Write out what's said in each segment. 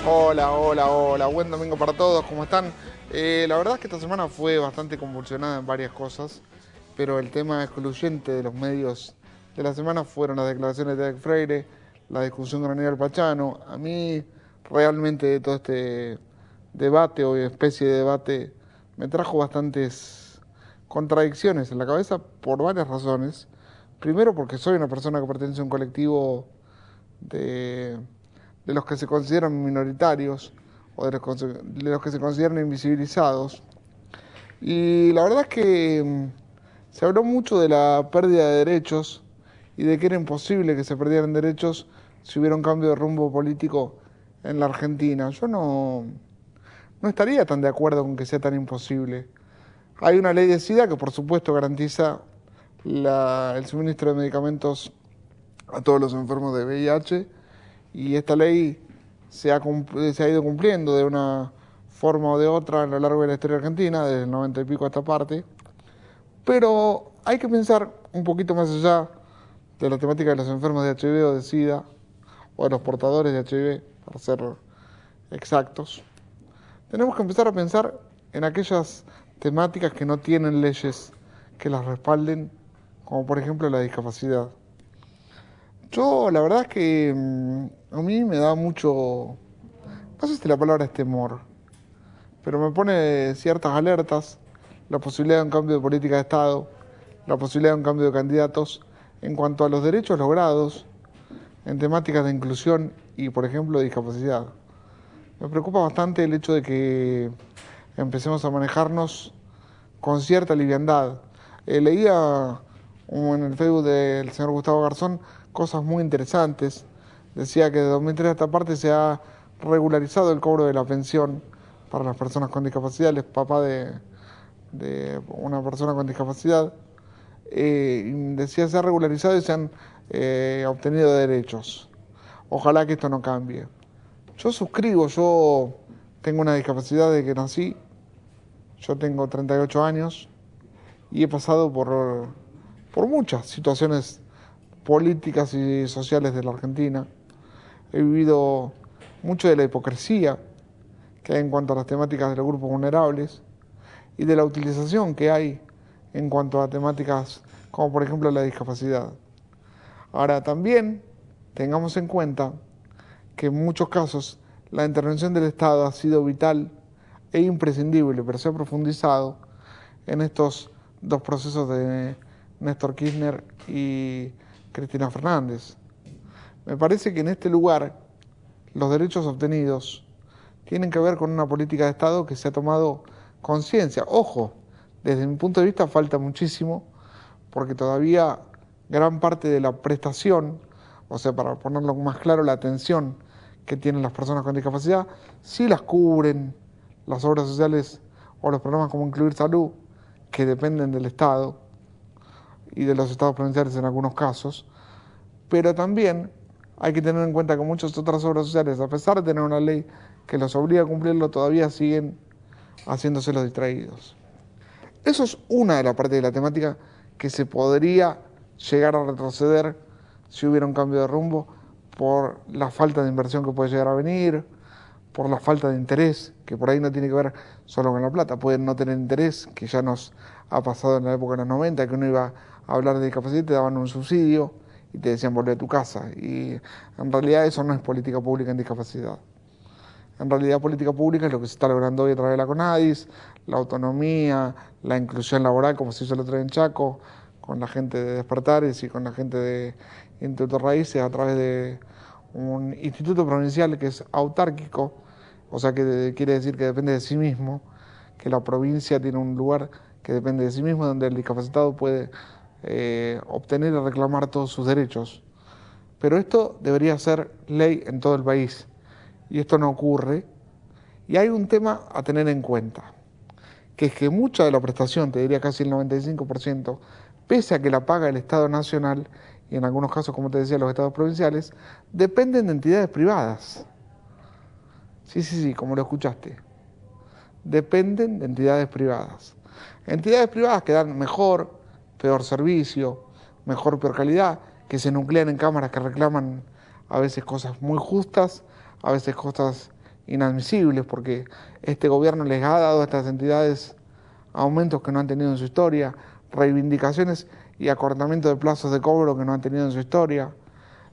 Hola, hola, hola, buen domingo para todos, ¿cómo están? La verdad es que esta semana fue bastante convulsionada en varias cosas, pero el tema excluyente de los medios de la semana fueron las declaraciones de Derek Freire, la discusión con Aníbal Pachano. A mí realmente todo este debate o especie de debate me trajo bastantes contradicciones en la cabeza por varias razones. Primero porque soy una persona que pertenece a un colectivo de, de los que se consideran minoritarios o de los que se consideran invisibilizados. Y la verdad es que se habló mucho de la pérdida de derechos y de que era imposible que se perdieran derechos si hubiera un cambio de rumbo político en la Argentina. Yo no estaría tan de acuerdo con que sea tan imposible. Hay una ley de SIDA que por supuesto garantiza el suministro de medicamentos a todos los enfermos de VIH y esta ley se ha ido cumpliendo de una forma o de otra a lo largo de la historia argentina, desde el 90 y pico a esta parte, pero hay que pensar un poquito más allá de la temática de los enfermos de HIV o de SIDA, o de los portadores de HIV, para ser exactos. Tenemos que empezar a pensar en aquellas temáticas que no tienen leyes que las respalden, como por ejemplo la discapacidad. Yo, la verdad es que a mí me da mucho, no sé si la palabra es temor, pero me pone ciertas alertas, la posibilidad de un cambio de política de Estado, la posibilidad de un cambio de candidatos en cuanto a los derechos logrados en temáticas de inclusión y, por ejemplo, de discapacidad. Me preocupa bastante el hecho de que empecemos a manejarnos con cierta liviandad. Leía en el Facebook del señor Gustavo Garzón cosas muy interesantes. Decía que de 2003 a esta parte se ha regularizado el cobro de la pensión para las personas con discapacidad. Él es papá de una persona con discapacidad. Decía se ha regularizado y se han obtenido derechos. Ojalá que esto no cambie. Yo suscribo, yo tengo una discapacidad desde que nací. Yo tengo 38 años y he pasado por muchas situaciones políticas y sociales de la Argentina. He vivido mucho de la hipocresía que hay en cuanto a las temáticas de los grupos vulnerables y de la utilización que hay en cuanto a temáticas como por ejemplo la discapacidad. Ahora también tengamos en cuenta que en muchos casos la intervención del Estado ha sido vital e imprescindible, pero se ha profundizado en estos dos procesos de Néstor Kirchner y Cristina Fernández. Me parece que en este lugar los derechos obtenidos tienen que ver con una política de Estado que se ha tomado conciencia. Ojo, desde mi punto de vista falta muchísimo, porque todavía gran parte de la prestación, o sea, para ponerlo más claro, la atención que tienen las personas con discapacidad, sí las cubren las obras sociales o los programas como Incluir Salud, que dependen del Estado y de los estados provinciales en algunos casos, pero también hay que tener en cuenta que muchas otras obras sociales, a pesar de tener una ley que los obliga a cumplirlo, todavía siguen haciéndose los distraídos. Eso es una de las partes de la temática que se podría llegar a retroceder si hubiera un cambio de rumbo por la falta de inversión que puede llegar a venir, por la falta de interés, que por ahí no tiene que ver solo con la plata, pueden no tener interés, que ya nos ha pasado en la época de los 90, que uno iba a hablar de discapacidad y te daban un subsidio y te decían volver a tu casa. Y en realidad eso no es política pública en discapacidad. En realidad política pública es lo que se está logrando hoy a través de la CONADIS, la autonomía, la inclusión laboral, como se hizo el otro día en Chaco, con la gente de Despertares y con la gente de Instituto Raíces, a través de un instituto provincial que es autárquico, o sea que quiere decir que depende de sí mismo, que la provincia tiene un lugar que depende de sí mismo, donde el discapacitado puede obtener y reclamar todos sus derechos. Pero esto debería ser ley en todo el país, y esto no ocurre, y hay un tema a tener en cuenta, que es que mucha de la prestación, te diría casi el 95%, pese a que la paga el Estado Nacional, y en algunos casos, como te decía, los estados provinciales, dependen de entidades privadas. Sí, sí, sí, como lo escuchaste. Dependen de entidades privadas. Entidades privadas que dan mejor, peor servicio, mejor, peor calidad, que se nuclean en cámaras que reclaman a veces cosas muy justas, a veces cosas inadmisibles, porque este gobierno les ha dado a estas entidades aumentos que no han tenido en su historia, reivindicaciones y acortamiento de plazos de cobro que no han tenido en su historia.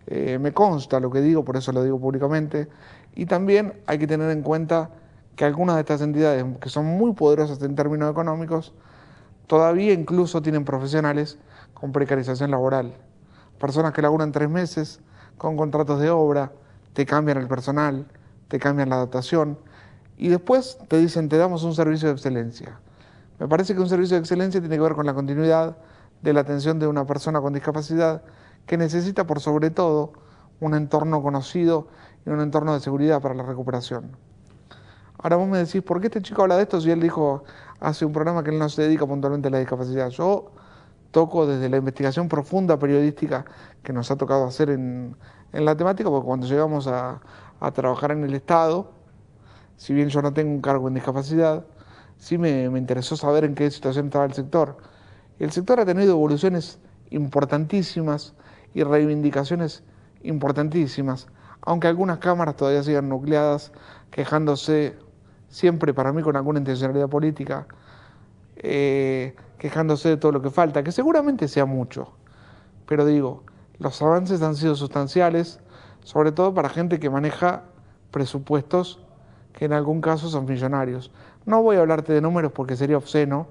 Me consta lo que digo, por eso lo digo públicamente, y también hay que tener en cuenta que algunas de estas entidades, que son muy poderosas en términos económicos, todavía incluso tienen profesionales con precarización laboral, personas que laburan 3 meses con contratos de obra, te cambian el personal, te cambian la adaptación y después te dicen te damos un servicio de excelencia. Me parece que un servicio de excelencia tiene que ver con la continuidad de la atención de una persona con discapacidad que necesita por sobre todo un entorno conocido y un entorno de seguridad para la recuperación. Ahora vos me decís, ¿por qué este chico habla de esto si él dijo hace un programa que él no se dedica puntualmente a la discapacidad? Yo toco desde la investigación profunda periodística que nos ha tocado hacer en la temática, porque cuando llegamos a trabajar en el Estado, si bien yo no tengo un cargo en discapacidad, sí me interesó saber en qué situación estaba el sector. Y el sector ha tenido evoluciones importantísimas y reivindicaciones importantísimas, aunque algunas cámaras todavía sigan nucleadas, quejándose, siempre para mí con alguna intencionalidad política, quejándose de todo lo que falta, que seguramente sea mucho, pero digo, los avances han sido sustanciales, sobre todo para gente que maneja presupuestos que en algún caso son millonarios. No voy a hablarte de números porque sería obsceno,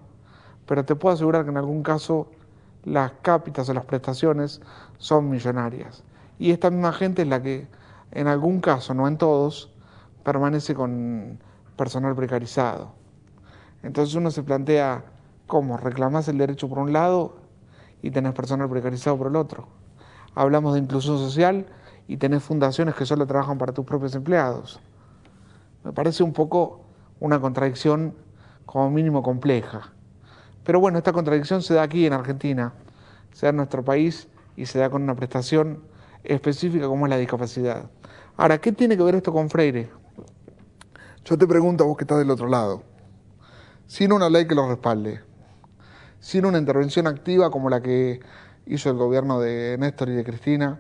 pero te puedo asegurar que en algún caso las cápitas o las prestaciones son millonarias. Y esta misma gente es la que, en algún caso, no en todos, permanece con personal precarizado. Entonces uno se plantea, ¿cómo? ¿Reclamás el derecho por un lado y tenés personal precarizado por el otro? Hablamos de inclusión social y tenés fundaciones que solo trabajan para tus propios empleados. Me parece un poco una contradicción como mínimo compleja. Pero bueno, esta contradicción se da aquí en Argentina, se da en nuestro país y se da con una prestación específica como es la discapacidad. Ahora, ¿qué tiene que ver esto con Freire? Yo te pregunto a vos que estás del otro lado. Sin una ley que lo respalde, sin una intervención activa como la que hizo el gobierno de Néstor y de Cristina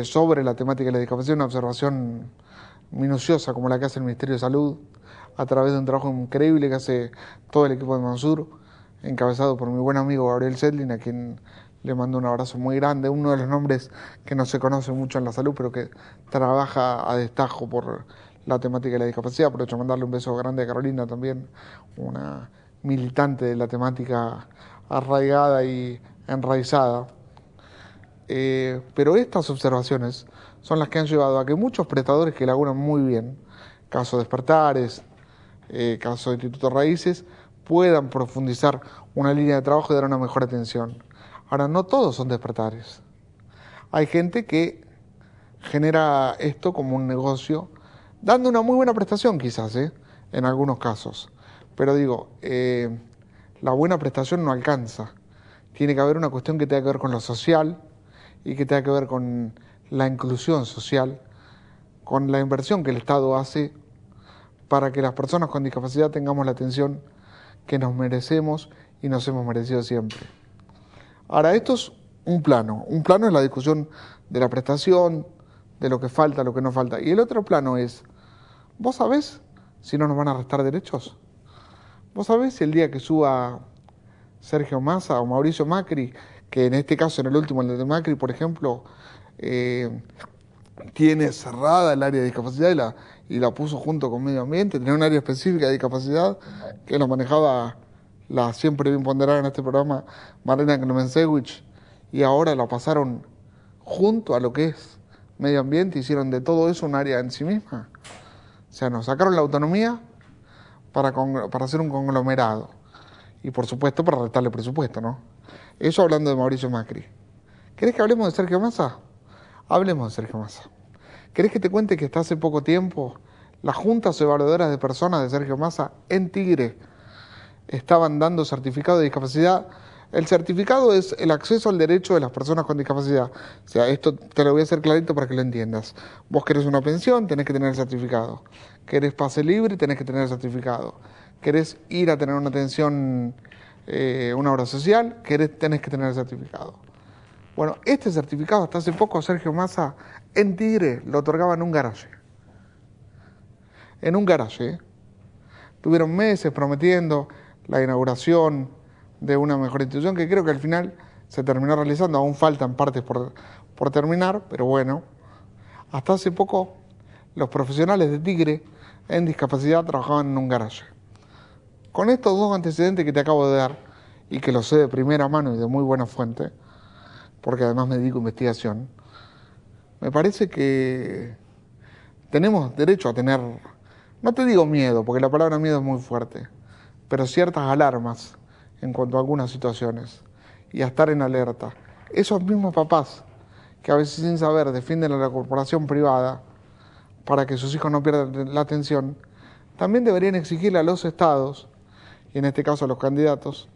sobre la temática de la discapacidad, una observación minuciosa como la que hace el Ministerio de Salud, a través de un trabajo increíble que hace todo el equipo de Mansur, encabezado por mi buen amigo Gabriel Sedlin, a quien le mando un abrazo muy grande, uno de los nombres que no se conoce mucho en la salud, pero que trabaja a destajo por la temática de la discapacidad. Aprovecho a mandarle un beso grande a Carolina también, una militante de la temática arraigada y enraizada. Pero estas observaciones son las que han llevado a que muchos prestadores que laburan muy bien, caso Despertares, caso de Instituto Raíces, puedan profundizar una línea de trabajo y dar una mejor atención. Ahora, no todos son Despertares. Hay gente que genera esto como un negocio, dando una muy buena prestación quizás, en algunos casos. Pero digo, la buena prestación no alcanza. Tiene que haber una cuestión que tenga que ver con lo social y que tenga que ver con la inclusión social, con la inversión que el Estado hace para que las personas con discapacidad tengamos la atención que nos merecemos y nos hemos merecido siempre. Ahora, esto es un plano es la discusión de la prestación, de lo que falta, lo que no falta. Y el otro plano es, ¿vos sabés si no nos van a restar derechos? ¿Vos sabés si el día que suba Sergio Massa o Mauricio Macri, que en este caso, en el último, el de Macri, por ejemplo, tiene cerrada el área de discapacidad y la puso junto con medio ambiente, tenía un área específica de discapacidad que lo manejaba la siempre bien ponderada en este programa Marlena Klemensiewicz, y ahora la pasaron junto a lo que es medio ambiente, hicieron de todo eso un área en sí misma. O sea, nos sacaron la autonomía para hacer un conglomerado y por supuesto para restarle presupuesto, ¿no? Eso hablando de Mauricio Macri. ¿Querés que hablemos de Sergio Massa? Hablemos de Sergio Massa. ¿Querés que te cuente que hasta hace poco tiempo las juntas evaluadoras de personas de Sergio Massa en Tigre estaban dando certificado de discapacidad? El certificado es el acceso al derecho de las personas con discapacidad. O sea, esto te lo voy a hacer clarito para que lo entiendas. Vos querés una pensión, tenés que tener el certificado. Querés pase libre, tenés que tener el certificado. Querés ir a tener una atención, una obra social, tenés que tener el certificado. Bueno, este certificado hasta hace poco Sergio Massa en Tigre lo otorgaba en un garaje. en un garaje. Tuvieron meses prometiendo la inauguración de una mejor institución que creo que al final se terminó realizando. Aún faltan partes por terminar, pero bueno. Hasta hace poco los profesionales de Tigre en discapacidad trabajaban en un garaje. Con estos dos antecedentes que te acabo de dar, y que lo sé de primera mano y de muy buena fuente, porque además me dedico a investigación, me parece que tenemos derecho a tener, no te digo miedo, porque la palabra miedo es muy fuerte, pero ciertas alarmas en cuanto a algunas situaciones, y a estar en alerta. Esos mismos papás que a veces sin saber defienden a la corporación privada para que sus hijos no pierdan la atención, también deberían exigirle a los estados, y en este caso a los candidatos,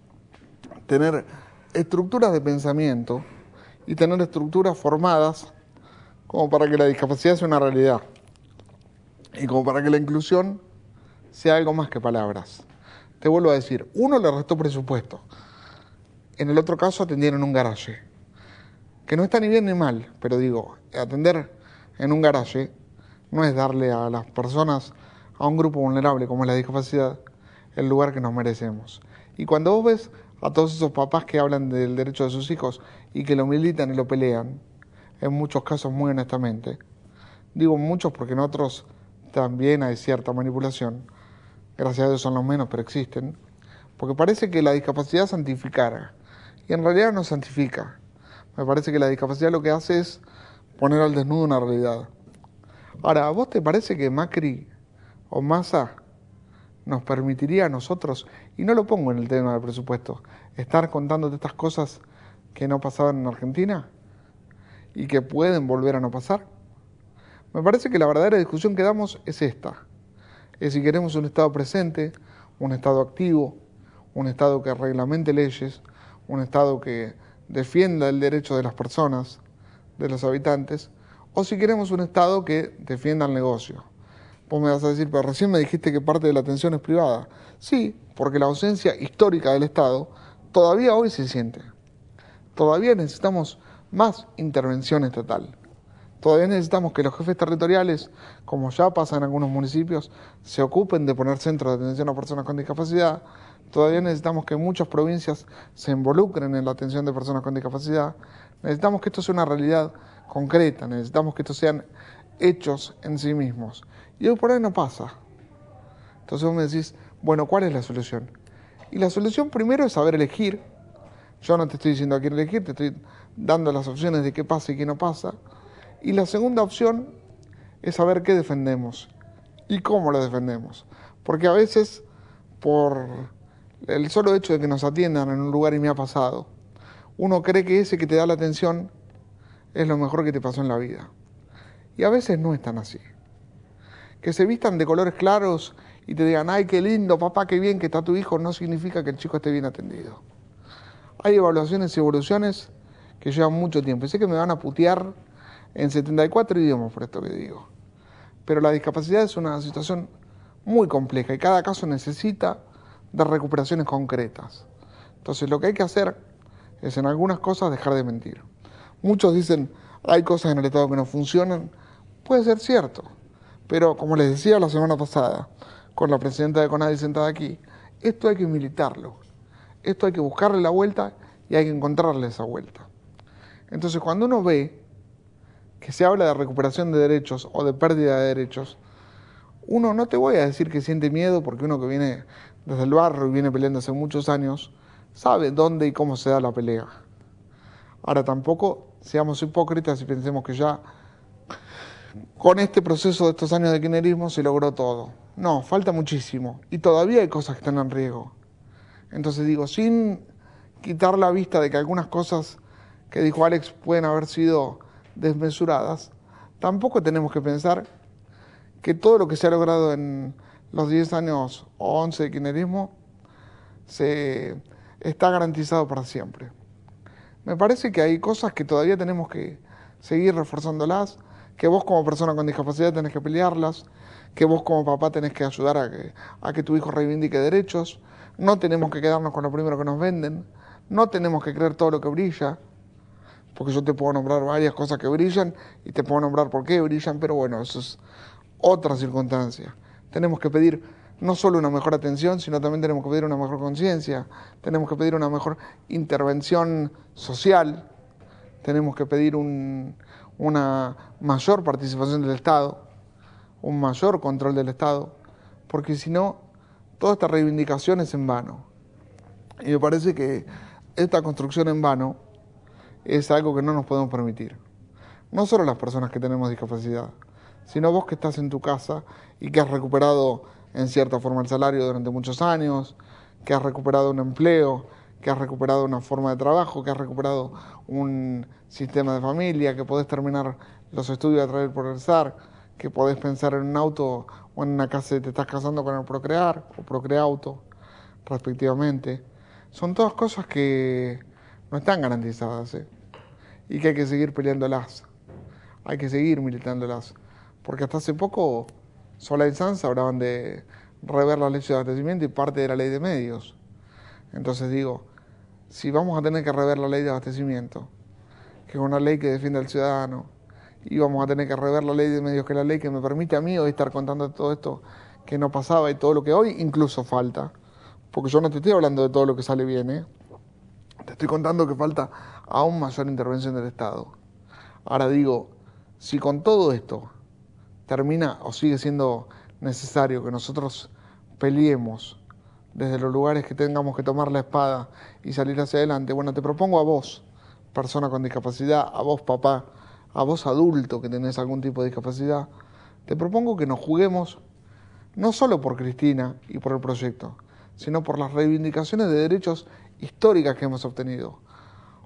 tener estructuras de pensamiento y tener estructuras formadas como para que la discapacidad sea una realidad y como para que la inclusión sea algo más que palabras. Te vuelvo a decir, uno le restó presupuesto, en el otro caso atendieron un garaje, que no está ni bien ni mal, pero digo, atender en un garaje no es darle a las personas, a un grupo vulnerable como es la discapacidad, el lugar que nos merecemos. Y cuando vos ves a todos esos papás que hablan del derecho de sus hijos y que lo militan y lo pelean, en muchos casos muy honestamente, digo muchos porque en otros también hay cierta manipulación, gracias a Dios son los menos, pero existen, porque parece que la discapacidad santificara, y en realidad no santifica. Me parece que la discapacidad lo que hace es poner al desnudo una realidad. Ahora, ¿a vos te parece que Macri o Massa nos permitiría a nosotros, y no lo pongo en el tema del presupuesto, estar contándote estas cosas que no pasaban en Argentina y que pueden volver a no pasar? Me parece que la verdadera discusión que damos es esta. Es si queremos un Estado presente, un Estado activo, un Estado que reglamente leyes, un Estado que defienda el derecho de las personas, de los habitantes, o si queremos un Estado que defienda el negocio. Vos me vas a decir, pero recién me dijiste que parte de la atención es privada. Sí, porque la ausencia histórica del Estado todavía hoy se siente. Todavía necesitamos más intervención estatal. Todavía necesitamos que los jefes territoriales, como ya pasa en algunos municipios, se ocupen de poner centros de atención a personas con discapacidad. Todavía necesitamos que muchas provincias se involucren en la atención de personas con discapacidad. Necesitamos que esto sea una realidad concreta, necesitamos que estos sean hechos en sí mismos. Y hoy por hoy no pasa. Entonces vos me decís, bueno, ¿cuál es la solución? Y la solución primero es saber elegir. Yo no te estoy diciendo a quién elegir, te estoy dando las opciones de qué pasa y qué no pasa. Y la segunda opción es saber qué defendemos y cómo lo defendemos. Porque a veces, por el solo hecho de que nos atiendan en un lugar, y me ha pasado, uno cree que ese que te da la atención es lo mejor que te pasó en la vida. Y a veces no es tan así. Que se vistan de colores claros y te digan, ay, qué lindo, papá, qué bien que está tu hijo, no significa que el chico esté bien atendido. Hay evaluaciones y evoluciones que llevan mucho tiempo. Y sé que me van a putear en 74 idiomas por esto que digo. Pero la discapacidad es una situación muy compleja y cada caso necesita de recuperaciones concretas. Entonces lo que hay que hacer es en algunas cosas dejar de mentir. Muchos dicen, hay cosas en el Estado que no funcionan. Puede ser cierto, pero como les decía la semana pasada, con la presidenta de CONADI sentada aquí, esto hay que militarlo. Esto hay que buscarle la vuelta y hay que encontrarle esa vuelta. Entonces cuando uno ve que se habla de recuperación de derechos o de pérdida de derechos, uno, no te voy a decir que siente miedo, porque uno que viene desde el barrio y viene peleando hace muchos años, sabe dónde y cómo se da la pelea. Ahora tampoco seamos hipócritas y pensemos que ya con este proceso de estos años de kirchnerismo se logró todo. No, falta muchísimo y todavía hay cosas que están en riesgo. Entonces digo, sin quitar la vista de que algunas cosas que dijo Alex pueden haber sido desmesuradas, tampoco tenemos que pensar que todo lo que se ha logrado en los 10 años o 11 de kirchnerismo se está garantizado para siempre. Me parece que hay cosas que todavía tenemos que seguir reforzándolas, que vos como persona con discapacidad tenés que pelearlas, que vos como papá tenés que ayudar a que tu hijo reivindique derechos. No tenemos que quedarnos con lo primero que nos venden, no tenemos que creer todo lo que brilla, porque yo te puedo nombrar varias cosas que brillan y te puedo nombrar por qué brillan, pero bueno, eso es otra circunstancia. tenemos que pedir no solo una mejor atención, sino también tenemos que pedir una mejor conciencia, tenemos que pedir una mejor intervención social, tenemos que pedir una mayor participación del Estado, un mayor control del Estado, porque si no, toda esta reivindicación es en vano. Y me parece que esta construcción en vano es algo que no nos podemos permitir. No solo las personas que tenemos discapacidad, sino vos que estás en tu casa y que has recuperado en cierta forma el salario durante muchos años, que has recuperado un empleo, que has recuperado una forma de trabajo, que has recuperado un sistema de familia, que podés terminar los estudios a través del Progresar, que podés pensar en un auto o en una casa y te estás casando con el Procrear o Procreauto, respectivamente. Son todas cosas que no están garantizadas, y que hay que seguir peleándolas, hay que seguir militándolas, porque hasta hace poco Solá y Sanz hablaban de rever la ley de abastecimiento y parte de la ley de medios. Entonces digo, si vamos a tener que rever la ley de abastecimiento, que es una ley que defiende al ciudadano, y vamos a tener que rever la ley de medios, que es la ley que me permite a mí hoy estar contando todo esto que no pasaba y todo lo que hoy incluso falta, porque yo no te estoy hablando de todo lo que sale bien, te estoy contando que falta aún mayor intervención del Estado. Ahora digo, si con todo esto termina o sigue siendo necesario que nosotros peleemos desde los lugares que tengamos que tomar la espada y salir hacia adelante, bueno, te propongo a vos, persona con discapacidad, a vos, papá, a vos, adulto que tenés algún tipo de discapacidad, te propongo que nos juguemos no solo por Cristina y por el proyecto, sino por las reivindicaciones de derechos históricas que hemos obtenido.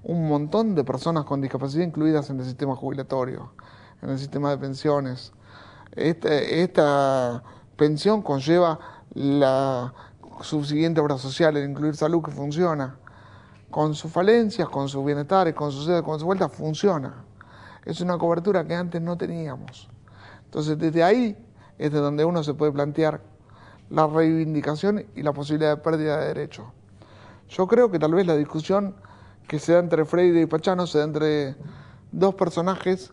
Un montón de personas con discapacidad incluidas en el sistema jubilatorio, en el sistema de pensiones. Esta pensión conlleva la subsiguiente obra social, el incluir salud, que funciona. Con sus falencias, con sus bienestares, con sus sedes, con su vuelta, funciona. Es una cobertura que antes no teníamos. Entonces, desde ahí es de donde uno se puede plantear la reivindicación y la posibilidad de pérdida de derechos. Yo creo que tal vez la discusión que se da entre Freire y Pachano se da entre dos personajes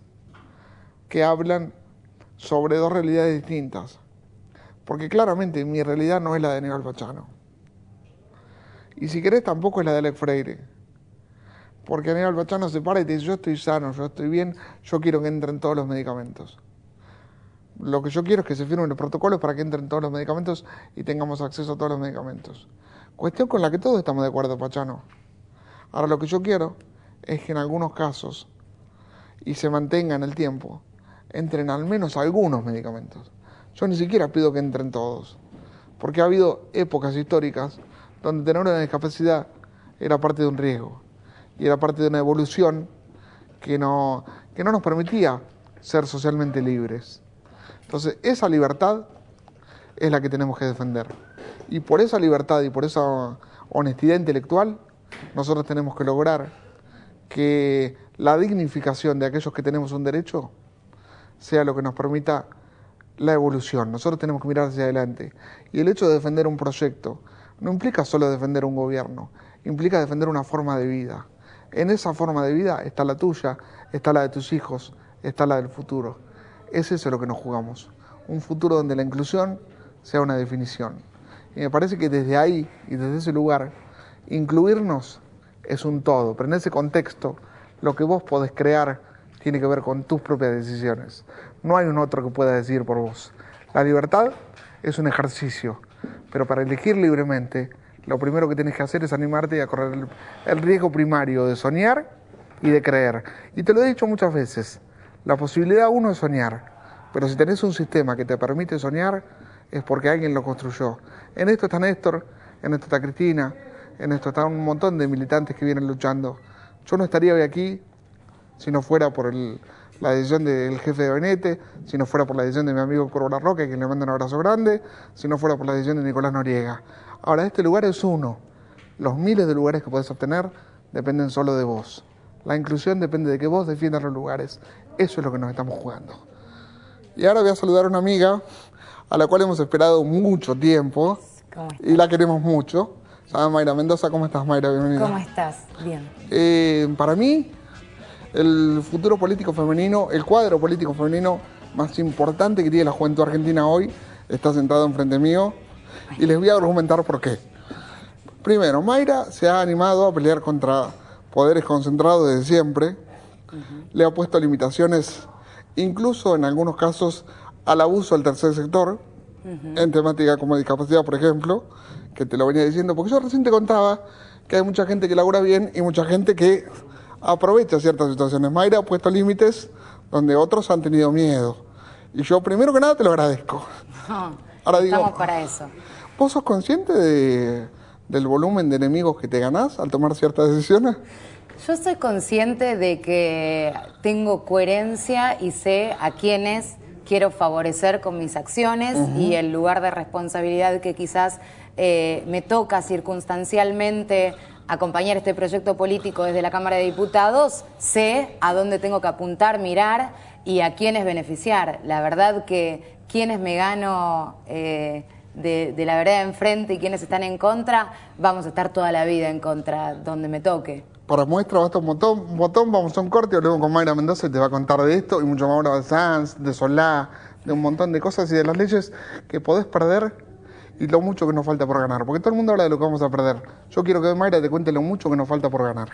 que hablan sobre dos realidades distintas. Porque claramente mi realidad no es la de Aníbal Pachano. Y si querés tampoco es la de Alex Freire. Porque Aníbal Pachano se para y te dice, yo estoy sano, yo estoy bien, yo quiero que entren todos los medicamentos. Lo que yo quiero es que se firmen los protocolos para que entren todos los medicamentos y tengamos acceso a todos los medicamentos. Cuestión con la que todos estamos de acuerdo, Pachano. Ahora lo que yo quiero es que en algunos casos, y se mantenga en el tiempo, entren al menos algunos medicamentos. Yo ni siquiera pido que entren todos, porque ha habido épocas históricas donde tener una discapacidad era parte de un riesgo, y era parte de una evolución que no nos permitía ser socialmente libres. Entonces, esa libertad es la que tenemos que defender. Y por esa libertad y por esa honestidad intelectual, nosotros tenemos que lograr que la dignificación de aquellos que tenemos un derecho sea lo que nos permita la evolución. Nosotros tenemos que mirar hacia adelante. Y el hecho de defender un proyecto no implica solo defender un gobierno, implica defender una forma de vida. En esa forma de vida está la tuya, está la de tus hijos, está la del futuro. Es eso lo que nos jugamos. Un futuro donde la inclusión sea una definición. Y me parece que desde ahí y desde ese lugar, incluirnos es un todo. Pero en ese contexto, lo que vos podés crear tiene que ver con tus propias decisiones. No hay un otro que pueda decidir por vos. La libertad es un ejercicio, pero para elegir libremente, lo primero que tenés que hacer es animarte y a correr el riesgo primario de soñar y de creer. Y te lo he dicho muchas veces, la posibilidad uno es soñar, pero si tenés un sistema que te permite soñar, es porque alguien lo construyó. En esto está Néstor, en esto está Cristina, en esto está un montón de militantes que vienen luchando. Yo no estaría hoy aquí si no fuera por la decisión del jefe de gabinete, si no fuera por la decisión de mi amigo Curvo La Roca, que le mando un abrazo grande, si no fuera por la decisión de Nicolás Noriega. Ahora, este lugar es uno. Los miles de lugares que podés obtener dependen solo de vos. La inclusión depende de que vos defiendas los lugares. Eso es lo que nos estamos jugando. Y ahora voy a saludar a una amiga a la cual hemos esperado mucho tiempo y la queremos mucho. Se llama Mayra Mendoza. ¿Cómo estás, Mayra? Bienvenida. ¿Cómo estás? Bien. Para mí, el futuro político femenino, el cuadro político femenino más importante que tiene la juventud argentina hoy está sentada enfrente mío y les voy a argumentar por qué. Primero, Mayra se ha animado a pelear contra poderes concentrados desde siempre. Le ha puesto limitaciones, incluso en algunos casos, al abuso del tercer sector, en temática como discapacidad, por ejemplo, que te lo venía diciendo, porque yo recién te contaba que hay mucha gente que labura bien y mucha gente que aprovecha ciertas situaciones. Mayra ha puesto límites donde otros han tenido miedo. Y yo, primero que nada, te lo agradezco. Ahora digo, estamos para eso. ¿Vos sos consciente del volumen de enemigos que te ganás al tomar ciertas decisiones? Yo soy consciente de que tengo coherencia y sé a quiénes quiero favorecer con mis acciones y el lugar de responsabilidad que quizás me toca circunstancialmente acompañar este proyecto político desde la Cámara de Diputados, sé a dónde tengo que apuntar, mirar y a quiénes beneficiar. La verdad que quienes me gano de la vereda enfrente y quienes están en contra, vamos a estar toda la vida en contra donde me toque. Para muestra basta un botón, vamos a un corte, hablemos con Mayra Mendoza y te va a contar de esto y mucho más ahora de Sanz, de Solá, de un montón de cosas y de las leyes que podés perder y lo mucho que nos falta por ganar. Porque todo el mundo habla de lo que vamos a perder. Yo quiero que Mayra te cuente lo mucho que nos falta por ganar.